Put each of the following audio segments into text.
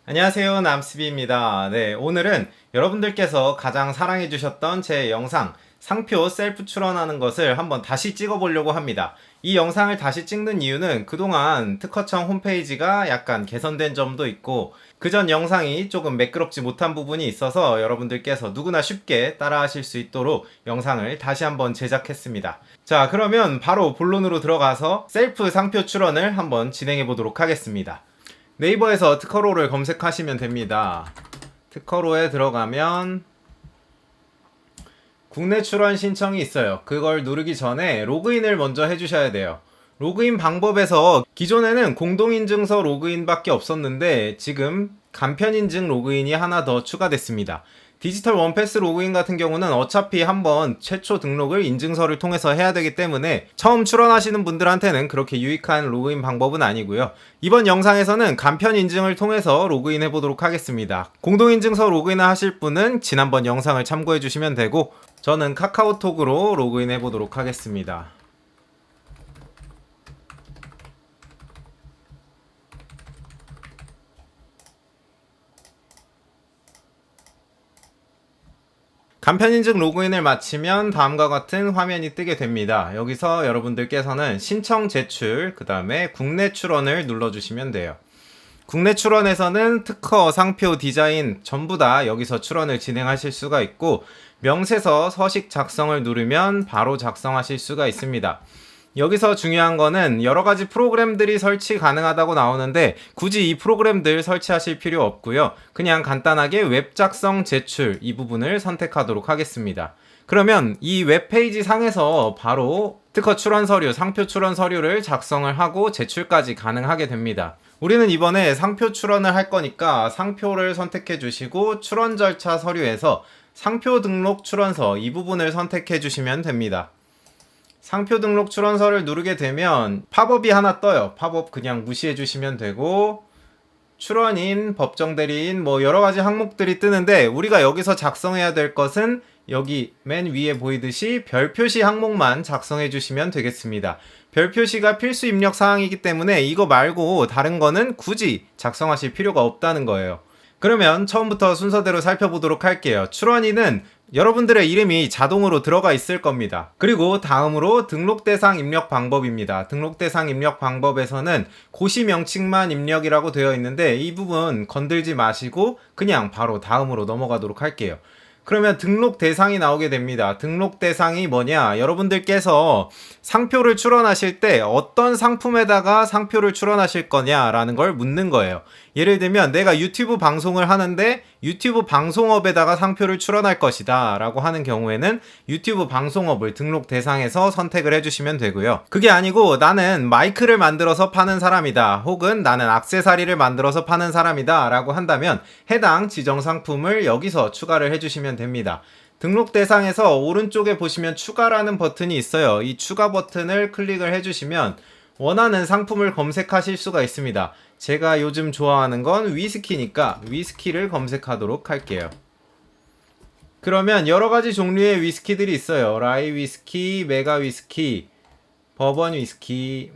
안녕하세요, 남스비입니다. 네, 오늘은 여러분들께서 가장 사랑해주셨던 제 영상 상표 셀프 출원하는 것을 한번 다시 찍어보려고 합니다. 이 영상을 다시 찍는 이유는 그동안 특허청 홈페이지가 약간 개선된 점도 있고 그전 영상이 조금 매끄럽지 못한 부분이 있어서 여러분들께서 누구나 쉽게 따라하실 수 있도록 영상을 다시 한번 제작했습니다. 자, 그러면 바로 본론으로 들어가서 셀프 상표 출원을 한번 진행해 보도록 하겠습니다. 네이버에서 특허로를 검색하시면 됩니다. 특허로에 들어가면 국내 출원 신청이 있어요. 그걸 누르기 전에 로그인을 먼저 해주셔야 돼요. 로그인 방법에서 기존에는 공동인증서 로그인밖에 없었는데 지금 간편인증 로그인이 하나 더 추가됐습니다. 디지털 원패스 로그인 같은 경우는 어차피 한번 최초 등록을 인증서를 통해서 해야 되기 때문에 처음 출원하시는 분들한테는 그렇게 유익한 로그인 방법은 아니고요. 이번 영상에서는 간편 인증을 통해서 로그인 해보도록 하겠습니다. 공동인증서 로그인을 하실 분은 지난번 영상을 참고해 주시면 되고 저는 카카오톡으로 로그인 해보도록 하겠습니다. 간편인증 로그인을 마치면 다음과 같은 화면이 뜨게 됩니다. 여기서 여러분들께서는 신청 제출, 그 다음에 국내 출원을 눌러주시면 돼요. 국내 출원에서는 특허, 상표, 디자인 전부 다 여기서 출원을 진행하실 수가 있고 명세서, 서식 작성을 누르면 바로 작성하실 수가 있습니다. 여기서 중요한 거는 여러 가지 프로그램들이 설치 가능하다고 나오는데 굳이 이 프로그램들 설치하실 필요 없고요. 그냥 간단하게 웹 작성 제출 이 부분을 선택하도록 하겠습니다. 그러면 이 웹페이지 상에서 바로 특허 출원 서류, 상표 출원 서류를 작성을 하고 제출까지 가능하게 됩니다. 우리는 이번에 상표 출원을 할 거니까 상표를 선택해 주시고 출원 절차 서류에서 상표 등록 출원서 이 부분을 선택해 주시면 됩니다. 상표 등록 출원서를 누르게 되면 팝업이 하나 떠요. 팝업 그냥 무시해 주시면 되고 출원인, 법정대리인 뭐 여러가지 항목들이 뜨는데 우리가 여기서 작성해야 될 것은 여기 맨 위에 보이듯이 별표시 항목만 작성해 주시면 되겠습니다. 별표시가 필수 입력 사항이기 때문에 이거 말고 다른 거는 굳이 작성하실 필요가 없다는 거예요. 그러면 처음부터 순서대로 살펴보도록 할게요. 출원인은 여러분들의 이름이 자동으로 들어가 있을 겁니다. 그리고 다음으로 등록 대상 입력 방법입니다. 등록 대상 입력 방법에서는 고시 명칭만 입력이라고 되어 있는데 이 부분 건들지 마시고 그냥 바로 다음으로 넘어가도록 할게요. 그러면 등록 대상이 나오게 됩니다. 등록 대상이 뭐냐? 여러분들께서 상표를 출원하실 때 어떤 상품에다가 상표를 출원하실 거냐라는 걸 묻는 거예요. 예를 들면 내가 유튜브 방송을 하는데 유튜브 방송업에다가 상표를 출원할 것이다 라고 하는 경우에는 유튜브 방송업을 등록 대상에서 선택을 해주시면 되고요. 그게 아니고 나는 마이크를 만들어서 파는 사람이다 혹은 나는 액세서리를 만들어서 파는 사람이다 라고 한다면 해당 지정 상품을 여기서 추가를 해주시면 됩니다. 등록 대상에서 오른쪽에 보시면 추가라는 버튼이 있어요. 이 추가 버튼을 클릭을 해주시면 원하는 상품을 검색하실 수가 있습니다. 제가 요즘 좋아하는 건 위스키니까 위스키를 검색하도록 할게요. 그러면 여러가지 종류의 위스키들이 있어요. 라이 위스키, 메가 위스키, 버번 위스키,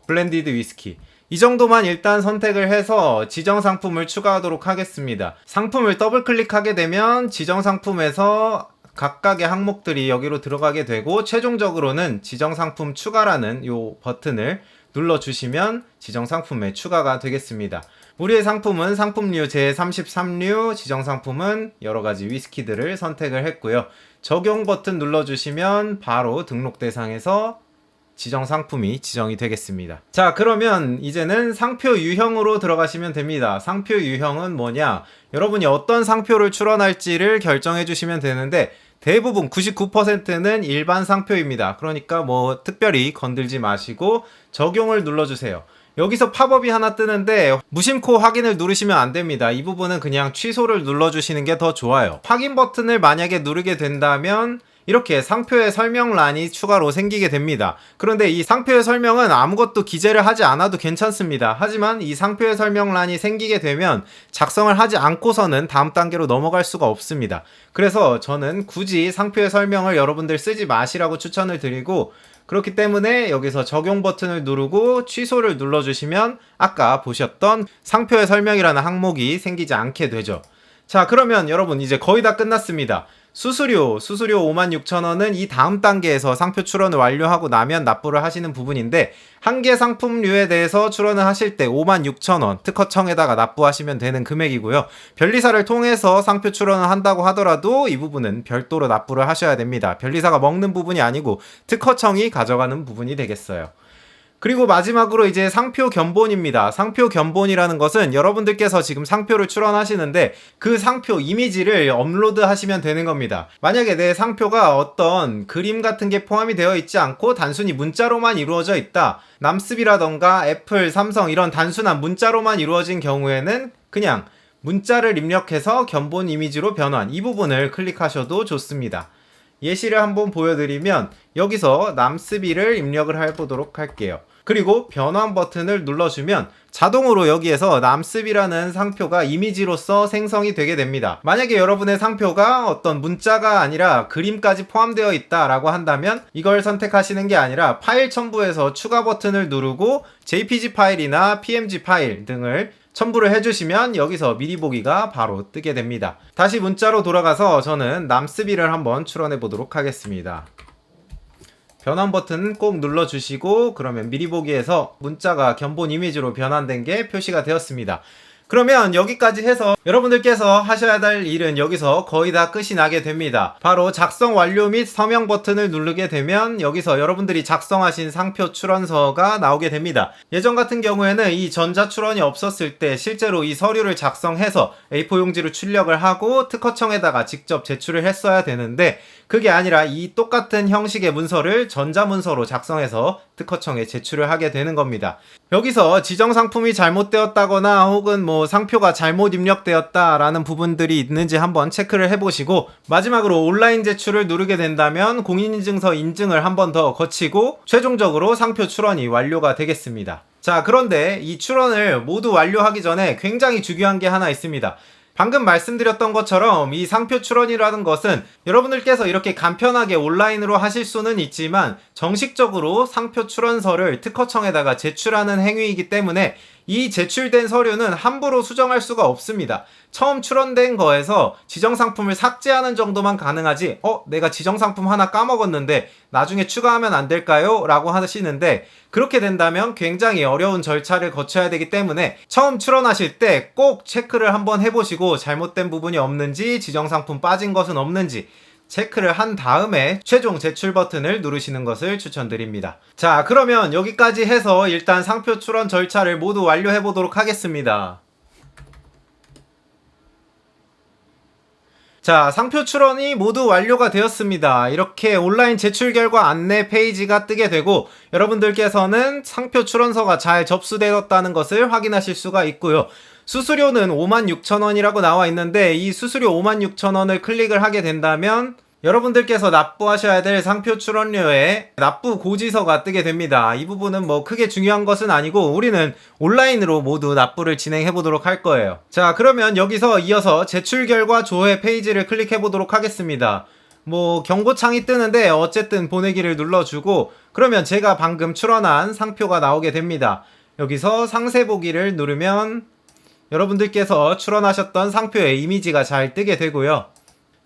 블렌디드 위스키. 이 정도만 일단 선택을 해서 지정 상품을 추가하도록 하겠습니다. 상품을 더블 클릭하게 되면 지정 상품에서 각각의 항목들이 여기로 들어가게 되고 최종적으로는 지정 상품 추가라는 이 버튼을 눌러주시면 지정 상품에 추가가 되겠습니다. 우리의 상품은 상품류 제33류, 지정 상품은 여러가지 위스키들을 선택을 했고요. 적용 버튼 눌러주시면 바로 등록 대상에서 지정 상품이 지정이 되겠습니다. 자, 그러면 이제는 상표 유형으로 들어가시면 됩니다. 상표 유형은 뭐냐? 여러분이 어떤 상표를 출원할지를 결정해 주시면 되는데 대부분 99%는 일반 상표입니다. 그러니까 특별히 건들지 마시고 적용을 눌러주세요. 여기서 팝업이 하나 뜨는데 무심코 확인을 누르시면 안 됩니다. 이 부분은 그냥 취소를 눌러주시는 게 더 좋아요. 확인 버튼을 만약에 누르게 된다면 이렇게 상표의 설명란이 추가로 생기게 됩니다. 그런데 이 상표의 설명은 아무것도 기재를 하지 않아도 괜찮습니다. 하지만 이 상표의 설명란이 생기게 되면 작성을 하지 않고서는 다음 단계로 넘어갈 수가 없습니다. 그래서 저는 굳이 상표의 설명을 여러분들 쓰지 마시라고 추천을 드리고 그렇기 때문에 여기서 적용 버튼을 누르고 취소를 눌러주시면 아까 보셨던 상표의 설명이라는 항목이 생기지 않게 되죠. 자, 그러면 여러분 이제 거의 다 끝났습니다. 수수료 56,000원은 이 다음 단계에서 상표 출원을 완료하고 나면 납부를 하시는 부분인데, 한 개 상품류에 대해서 출원을 하실 때 56,000원 특허청에다가 납부하시면 되는 금액이고요. 변리사를 통해서 상표 출원을 한다고 하더라도 이 부분은 별도로 납부를 하셔야 됩니다. 변리사가 먹는 부분이 아니고 특허청이 가져가는 부분이 되겠어요. 그리고 마지막으로 이제 상표 견본입니다. 상표 견본이라는 것은 여러분들께서 지금 상표를 출원하시는데 그 상표 이미지를 업로드 하시면 되는 겁니다. 만약에 내 상표가 어떤 그림 같은 게 포함이 되어 있지 않고 단순히 문자로만 이루어져 있다, 남습이라던가 애플, 삼성 이런 단순한 문자로만 이루어진 경우에는 그냥 문자를 입력해서 견본 이미지로 변환, 이 부분을 클릭하셔도 좋습니다. 예시를 한번 보여드리면 여기서 남스비를 입력을 해보도록 할게요. 그리고 변환 버튼을 눌러주면 자동으로 여기에서 남스비라는 상표가 이미지로서 생성이 되게 됩니다. 만약에 여러분의 상표가 어떤 문자가 아니라 그림까지 포함되어 있다라고 한다면 이걸 선택하시는 게 아니라 파일 첨부에서 추가 버튼을 누르고 JPG 파일이나 PNG 파일 등을 첨부를 해주시면 여기서 미리 보기가 바로 뜨게 됩니다. 다시 문자로 돌아가서 저는 남스비를 한번 출원해 보도록 하겠습니다. 변환 버튼 꼭 눌러주시고 그러면 미리 보기에서 문자가 견본 이미지로 변환된 게 표시가 되었습니다. 그러면 여기까지 해서 여러분들께서 하셔야 될 일은 여기서 거의 다 끝이 나게 됩니다. 바로 작성 완료 및 서명 버튼을 누르게 되면 여기서 여러분들이 작성하신 상표 출원서가 나오게 됩니다. 예전 같은 경우에는 이 전자 출원이 없었을 때 실제로 이 서류를 작성해서 A4 용지로 출력을 하고 특허청에다가 직접 제출을 했어야 되는데, 그게 아니라 이 똑같은 형식의 문서를 전자문서로 작성해서 특허청에 제출을 하게 되는 겁니다. 여기서 지정 상품이 잘못되었다거나 혹은 상표가 잘못 입력되었다라는 부분들이 있는지 한번 체크를 해보시고, 마지막으로 온라인 제출을 누르게 된다면 공인인증서 인증을 한 번 더 거치고 최종적으로 상표 출원이 완료가 되겠습니다. 자, 그런데 이 출원을 모두 완료하기 전에 굉장히 중요한 게 하나 있습니다. 방금 말씀드렸던 것처럼 이 상표 출원이라는 것은 여러분들께서 이렇게 간편하게 온라인으로 하실 수는 있지만 정식적으로 상표 출원서를 특허청에다가 제출하는 행위이기 때문에 이 제출된 서류는 함부로 수정할 수가 없습니다. 처음 출원된 거에서 지정상품을 삭제하는 정도만 가능하지, 내가 지정상품 하나 까먹었는데 나중에 추가하면 안 될까요? 라고 하시는데, 그렇게 된다면 굉장히 어려운 절차를 거쳐야 되기 때문에 처음 출원하실 때 꼭 체크를 한번 해보시고 잘못된 부분이 없는지, 지정상품 빠진 것은 없는지 체크를 한 다음에 최종 제출 버튼을 누르시는 것을 추천드립니다. 자, 그러면 여기까지 해서 일단 상표 출원 절차를 모두 완료해 보도록 하겠습니다. 자, 상표 출원이 모두 완료가 되었습니다. 이렇게 온라인 제출 결과 안내 페이지가 뜨게 되고 여러분들께서는 상표 출원서가 잘 접수되었다는 것을 확인하실 수가 있고요. 수수료는 56,000원이라고 나와 있는데 이 수수료 56,000원을 클릭을 하게 된다면 여러분들께서 납부하셔야 될 상표 출원료에 납부 고지서가 뜨게 됩니다. 이 부분은 크게 중요한 것은 아니고 우리는 온라인으로 모두 납부를 진행해 보도록 할 거예요. 자, 그러면 여기서 이어서 제출 결과 조회 페이지를 클릭해 보도록 하겠습니다. 경고창이 뜨는데 어쨌든 보내기를 눌러주고 그러면 제가 방금 출원한 상표가 나오게 됩니다. 여기서 상세 보기를 누르면 여러분들께서 출원하셨던 상표의 이미지가 잘 뜨게 되고요.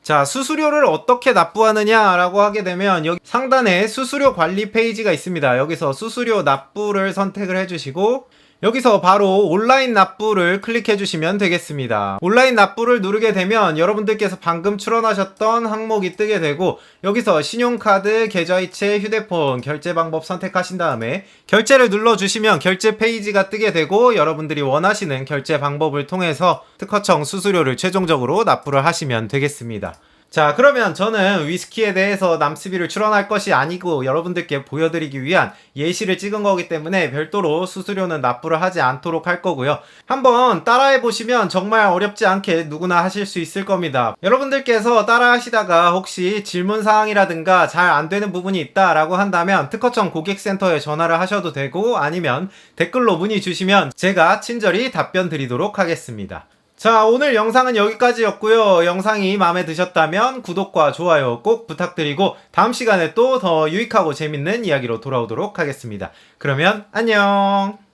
자, 수수료를 어떻게 납부하느냐 라고 하게 되면 여기 상단에 수수료 관리 페이지가 있습니다. 여기서 수수료 납부를 선택을 해주시고 여기서 바로 온라인 납부를 클릭해 주시면 되겠습니다. 온라인 납부를 누르게 되면 여러분들께서 방금 출원하셨던 항목이 뜨게 되고 여기서 신용카드, 계좌이체, 휴대폰 결제 방법 선택하신 다음에 결제를 눌러주시면 결제 페이지가 뜨게 되고 여러분들이 원하시는 결제 방법을 통해서 특허청 수수료를 최종적으로 납부를 하시면 되겠습니다. 자, 그러면 저는 위스키에 대해서 남스비를 출원할 것이 아니고 여러분들께 보여드리기 위한 예시를 찍은 거기 때문에 별도로 수수료는 납부를 하지 않도록 할 거고요. 한번 따라해보시면 정말 어렵지 않게 누구나 하실 수 있을 겁니다. 여러분들께서 따라 하시다가 혹시 질문사항이라든가 잘 안되는 부분이 있다라고 한다면 특허청 고객센터에 전화를 하셔도 되고 아니면 댓글로 문의 주시면 제가 친절히 답변 드리도록 하겠습니다. 자, 오늘 영상은 여기까지였고요. 영상이 마음에 드셨다면 구독과 좋아요 꼭 부탁드리고 다음 시간에 또 더 유익하고 재밌는 이야기로 돌아오도록 하겠습니다. 그러면 안녕!